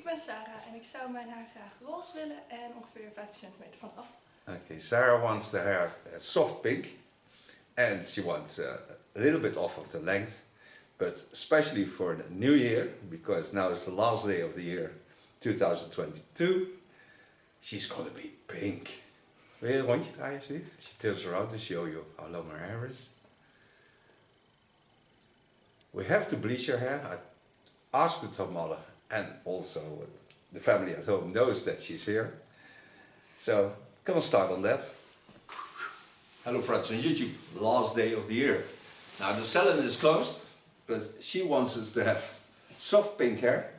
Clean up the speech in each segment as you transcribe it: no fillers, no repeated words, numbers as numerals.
ben Sarah en ik zou mijn haar graag roze willen en ongeveer 15 centimeter vanaf. Okay, Sarah wants the hair soft pink and she wants a little bit off of the length, but especially for the new year, because now is the last day of the year 2022, she's gonna be pink. Wil je een rondje draaien alsjeblieft? She turns around to show you how long her hair is. We have to bleach her hair. I asked it her mother, and also the family at home knows that she's here. So, gonna start on that. Hello friends on YouTube, last day of the year. Now the salon is closed, but she wants us to have soft pink hair.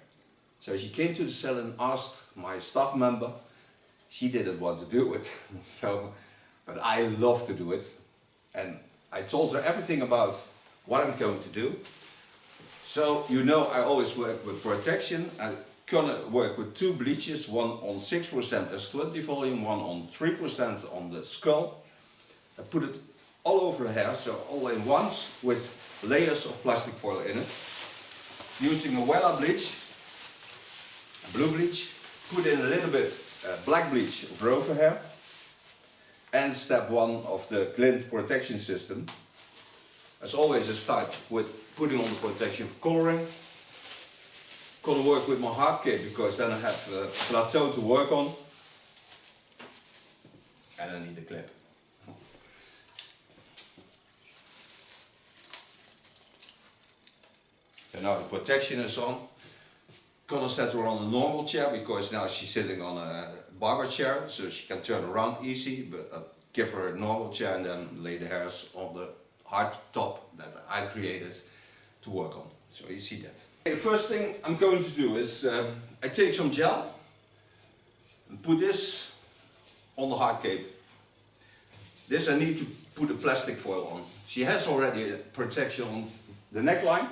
So she came to the salon, asked my staff member. She didn't want to do it, but I love to do it. And I told her everything about what I'm going to do. So you know I always work with protection. I'm gonna work with 2 bleaches, one on 6% as 20 volume, one on 3% on the skull. I put it all over the hair, so all in once, with layers of plastic foil in it. Using a Wella bleach, a blue bleach, put in a little bit black bleach over over hair, and step 1 of the glint protection system. As always, I start with putting on the protection for coloring. Gonna work with my hard cape because then I have a plateau to work on. And I need a clip. And now the protection is on. Gonna set her on a normal chair because now she's sitting on a barber chair, so she can turn around easy, but I'll give her a normal chair and then lay the hairs on the hard top that I created to work on. So you see that. Okay, the first thing I'm going to do is I take some gel and put this on the hard cape. This I need to put a plastic foil on. She has already a protection on the neckline,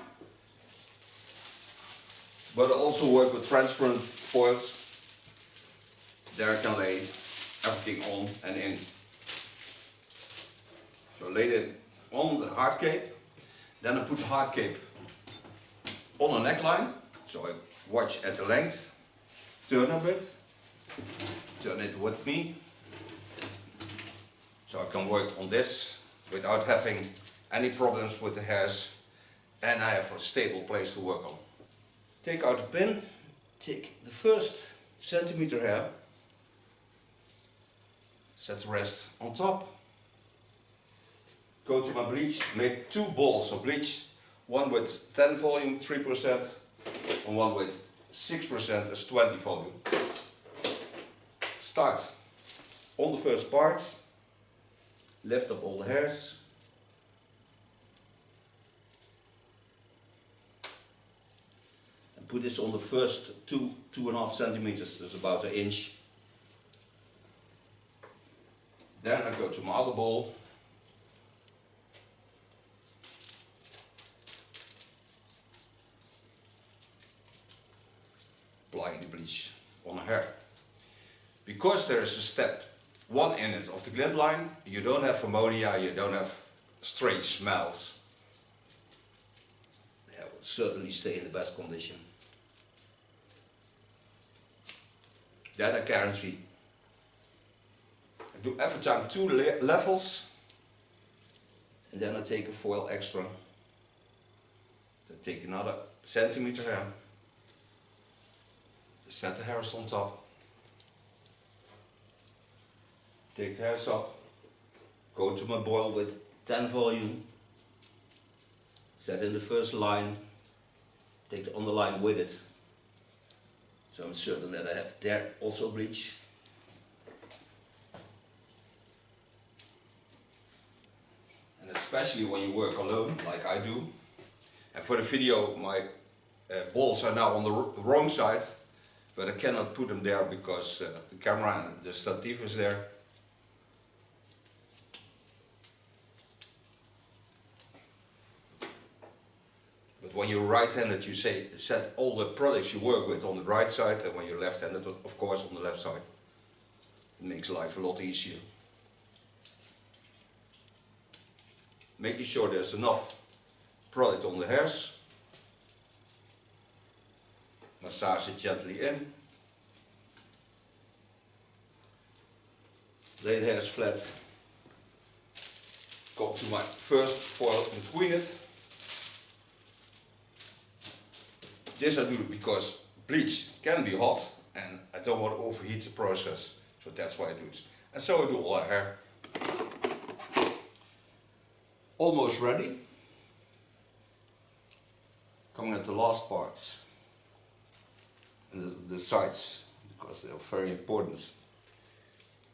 but I also work with transparent foils. There I can lay everything on and in. So lay it on the hard cape, then I put the hard cape on a neckline, so I watch at the length, turn a bit, turn it with me, so I can work on this without having any problems with the hairs, and I have a stable place to work on. Take out the pin, take the first centimeter hair, set the rest on top. Go to my bleach, make 2 balls of bleach, one with 10 volume, 3%, and one with 6% as 20 volume. Start on the first part, lift up all the hairs, and put this on the first 2.5 centimeters, that's about 1 inch. Then I go to my other ball. Applying the bleach on her hair. Because there is a step 1 in it of the glint line, you don't have ammonia, you don't have strange smells. The hair will certainly stay in the best condition. That I guarantee. I do every time 2 levels, and then I take a foil extra. Then take another centimeter hair. Set the hairs on top. Take the hairs up. Go to my boil with 10 volume. Set in the first line. Take the underline with it. So I'm certain that I have there also bleach. And especially when you work alone, like I do. And for the video, my balls are now on the wrong side. But I cannot put them there because the camera and the stative is there. But when you're right-handed, you set all the products you work with on the right side, and when you're left-handed, of course, on the left side. It makes life a lot easier. Making sure there's enough product on the hairs. massage it gently in. Lay the hairs flat. Go to my first foil between it. This I do because bleach can be hot and I don't want to overheat the process, so that's why I do this. And so I do all our hair. Almost ready. Coming at the last parts and the sides, because they are very important,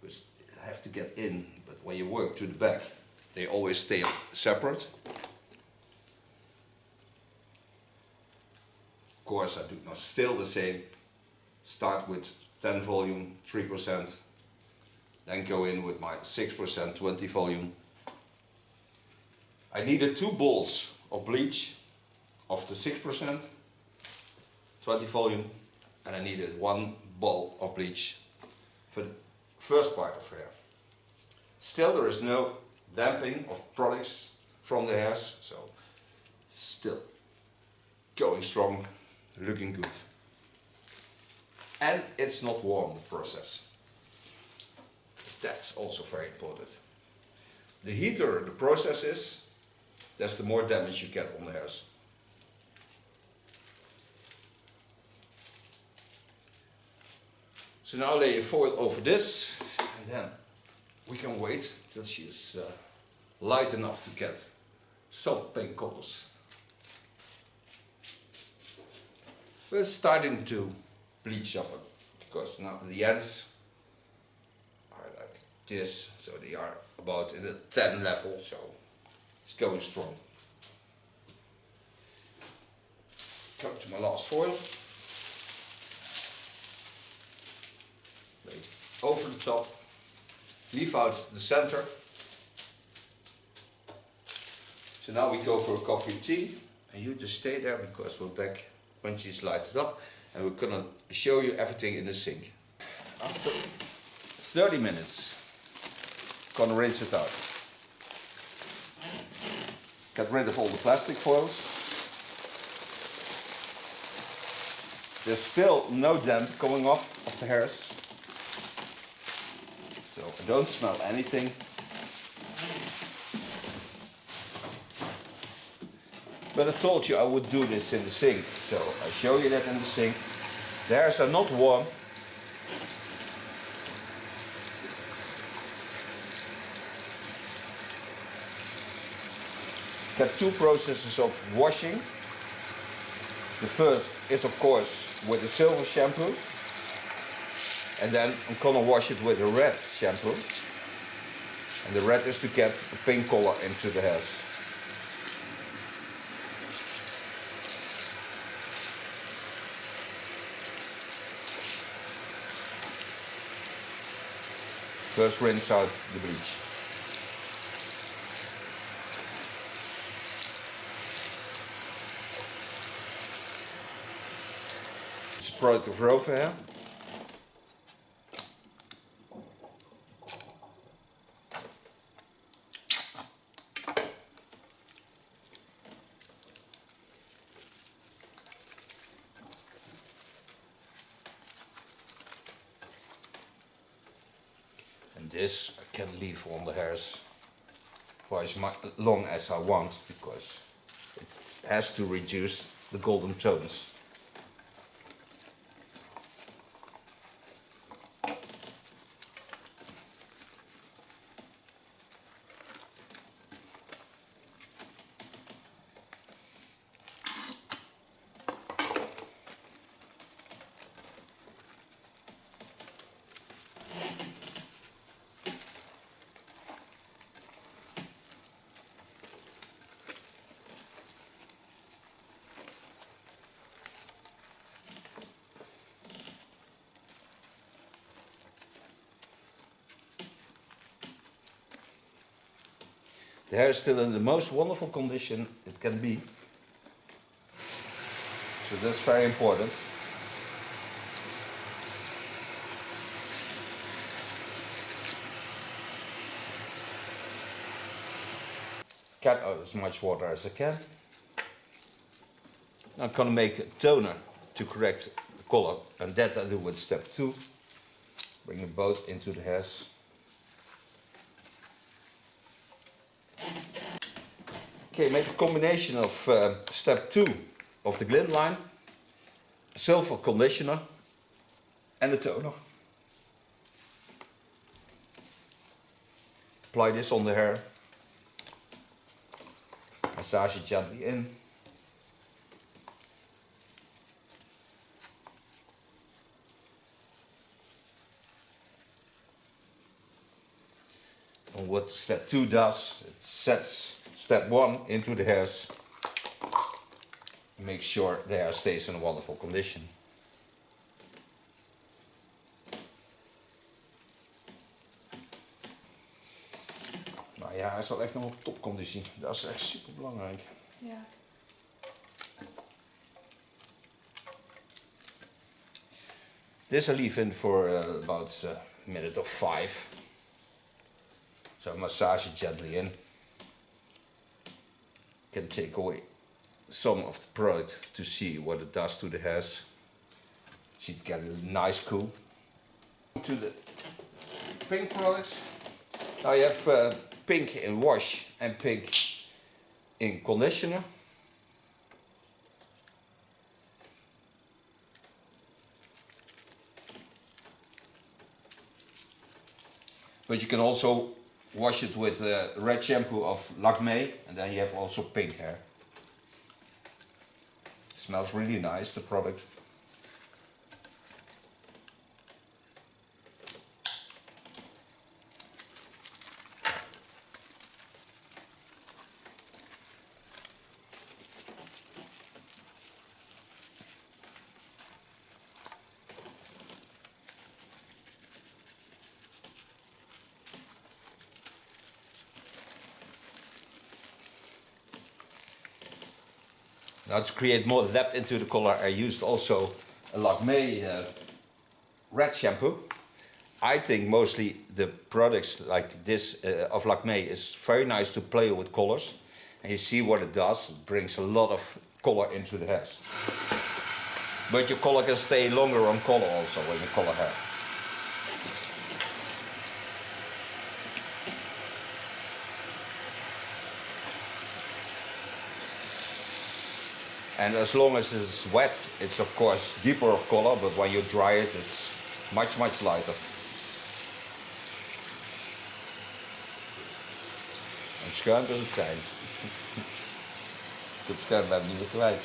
because they have to get in, but when you work to the back they always stay separate. Of course I do now still the same. Start with 10 volume, 3%, then go in with my 6%, 20 volume. I needed 2 balls of bleach of the 6%, 20 volume, and I needed 1 ball of bleach for the first part of hair. Still there is no damping of products from the hairs, so still going strong, looking good. And it's not warm, the process. That's also very important. The heater the process is, that's the more damage you get on the hairs. So now lay a foil over this, and then we can wait till she's light enough to get soft pink colors. We're starting to bleach up it, because now the ends are like this, so they are about in the 10 level, so it's going strong. Come to my last foil. Lay it over the top. Leave out the center. So now we go for a coffee tea, and you just stay there because we're back when she's lighted up, and we're gonna show you everything in the sink. After 30 minutes, gonna rinse it out. Get rid of all the plastic foils. There's still no damp coming off of the hairs, so I don't smell anything. But I told you I would do this in the sink, so I show you that in the sink. The hairs are not warm. Got 2 processes of washing. The first is of course with the silver shampoo, and then I'm gonna wash it with a red shampoo, and the red is to get the pink color into the hairs. First rinse out the bleach. It's a product of Rover hair. And this I can leave on the hairs for as long as I want, because it has to reduce the golden tones. The hair is still in the most wonderful condition it can be, so that's very important. Get out as much water as I can. Now I'm going to make a toner to correct color. And that I do with step 2. Bring them both into the hairs. Okay, make a combination of step 2 of the glint line, silver conditioner and a toner. Apply this on the hair. Massage it gently in. And what step 2 does, it sets step 1 into the hairs. Make sure the hair stays in a wonderful condition. Nou ja, hij staat echt nog op topconditie. Dat is echt super belangrijk. Ja. This I leave in for about a minute or 5. So massage it gently in. Can take away some of the product to see what it does to the hairs. Should get a nice cool. To the pink products. Now you have pink in wash and pink in conditioner. But you can also wash it with red shampoo of Lakmé, and then you have also pink hair. Smells really nice, the product. Now to create more depth into the color, I used also a Lakmé red shampoo. I think mostly the products like this of Lakmé is very nice to play with colors. And you see what it does, it brings a lot of color into the hairs. But your color can stay longer on color also when you color hair. And as long as it's wet, it's of course deeper of color, but when you dry it, it's much lighter. Een schuim is het fijn. Het schuim hebben we niet kwijt.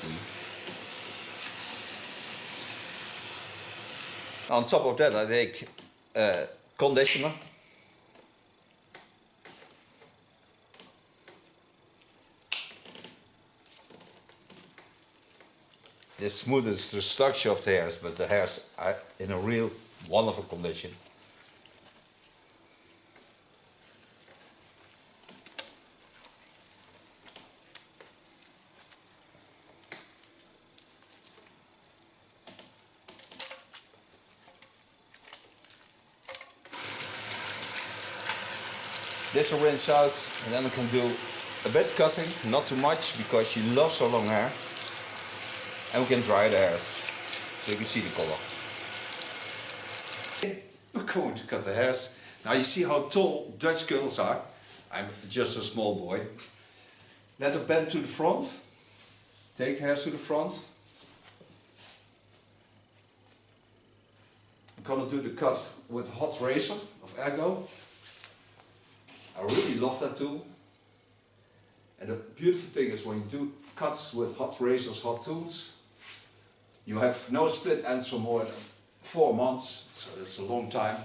On top of that, I take conditioner. This smooths the structure of the hairs, but the hairs are in a real wonderful condition. This will rinse out, and then I can do a bit cutting, not too much, because she loves so long hair. And we can dry the hairs, so you can see the color. We're going to cut the hairs. Now you see how tall Dutch girls are. I'm just a small boy. Let her bend to the front. Take the hairs to the front. I'm gonna do the cut with a hot razor of Ergo. I really love that tool. And the beautiful thing is when you do cuts with hot razors, hot tools, you have no split ends for more than 4 months, so that's a long time.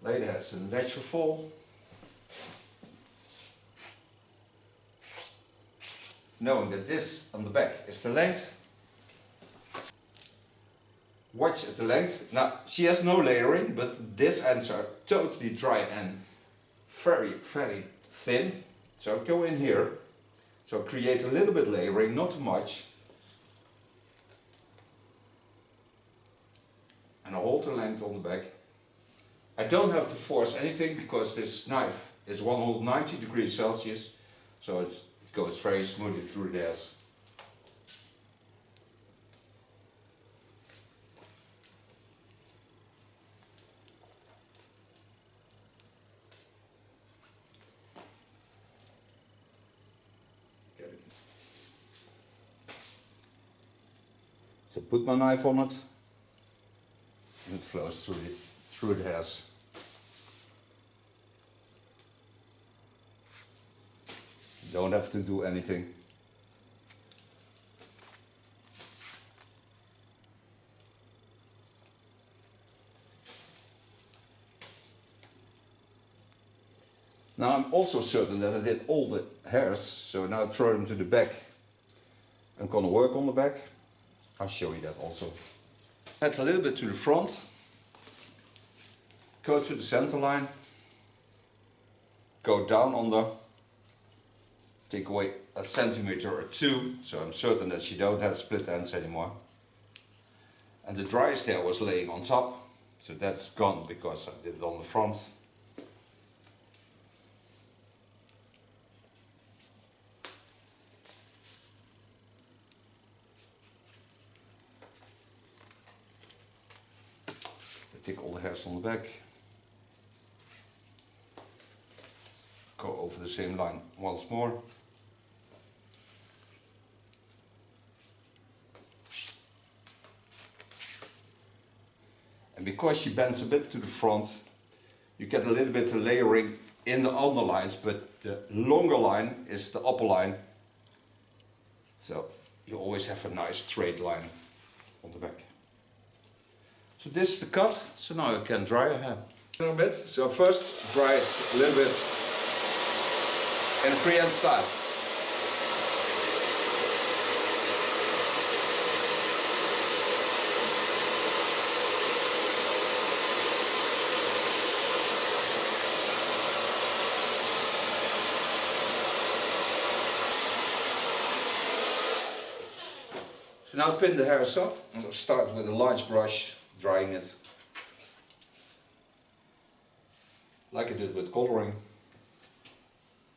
Lay the hairs in the natural fall. Knowing that this on the back is the length. Watch at the length. Now she has no layering, but these ends are totally dry and very thin. So go in here. So create a little bit layering, not too much. And I hold the length on the back. I don't have to force anything because this knife is 190 degrees Celsius. So it goes very smoothly through the hairs. So put my knife on it and it flows through the hairs. You don't have to do anything. Now I'm also certain that I did all the hairs, so now I throw them to the back. I'm gonna work on the back. I'll show you that also. Add a little bit to the front. Go to the center line. Go down under. Take away a centimeter or two, so I'm certain that she don't have split ends anymore. And the driest hair was laying on top, so that's gone because I did it on the front. Take all the hairs on the back. Go over the same line once more. And because she bends a bit to the front, you get a little bit of layering in the underlines, but the longer line is the upper line. So you always have a nice straight line on the back. So this is the cut, so now I can dry her hair a little bit. So first dry it a little bit in a freehand style. So now pin the hairs up. I'm going to start with a large brush. Drying it like I did with coloring.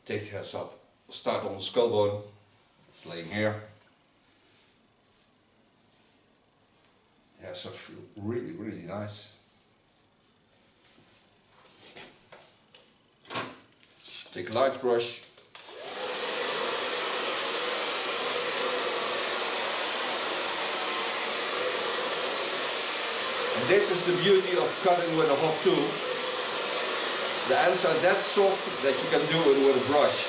Take the hairs up, start on the skull bone, it's laying here. The hairs are really nice. Take a large brush. This is the beauty of cutting with a hot tool. The ends are that soft that you can do it with a brush.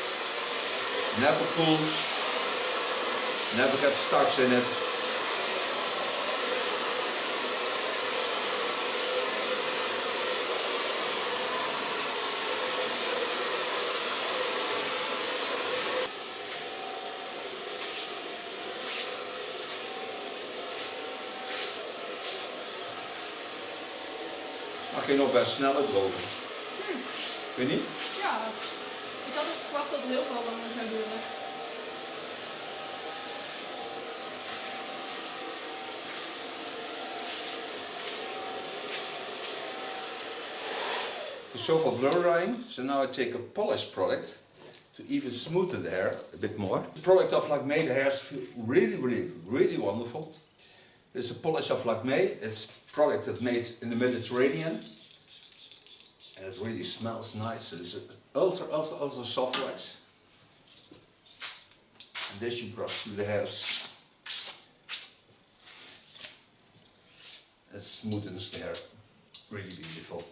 Never pulls, never gets stuck in it. Mag je nog best sneller drogen? Weet je niet? Ja, ik had dus verwacht dat het heel veel langer zou duren. For so far blow drying, so now I take a polish product to even smoothen the hair a bit more. The product of Lakme, the hairs feel really wonderful. This is a polish of Lakme. It's a product that's made in the Mediterranean. And it really smells nice. It's an ultra soft wax. And this you brush through the hairs. It smoothens the hair. Really beautiful.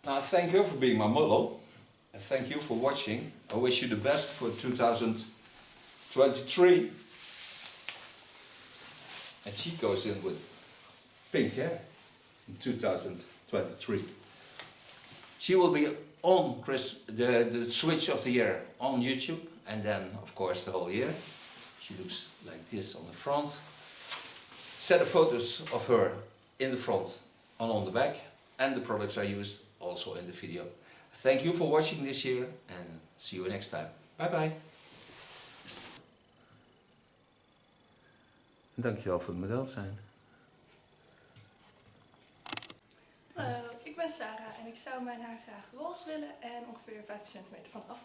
Now, thank you for being my model, and thank you for watching. I wish you the best for 2023. And she goes in with pink hair in 2023. She will be on the switch of the year on YouTube, and then of course the whole year. She looks like this on the front. Set of photos of her in the front and on the back, and the products I used also in the video. Thank you for watching this year, and see you next time. Bye bye. Dankjewel voor het model zijn. Hallo, ik ben Sarah en ik zou mijn haar graag roze willen en ongeveer 15 centimeter vanaf.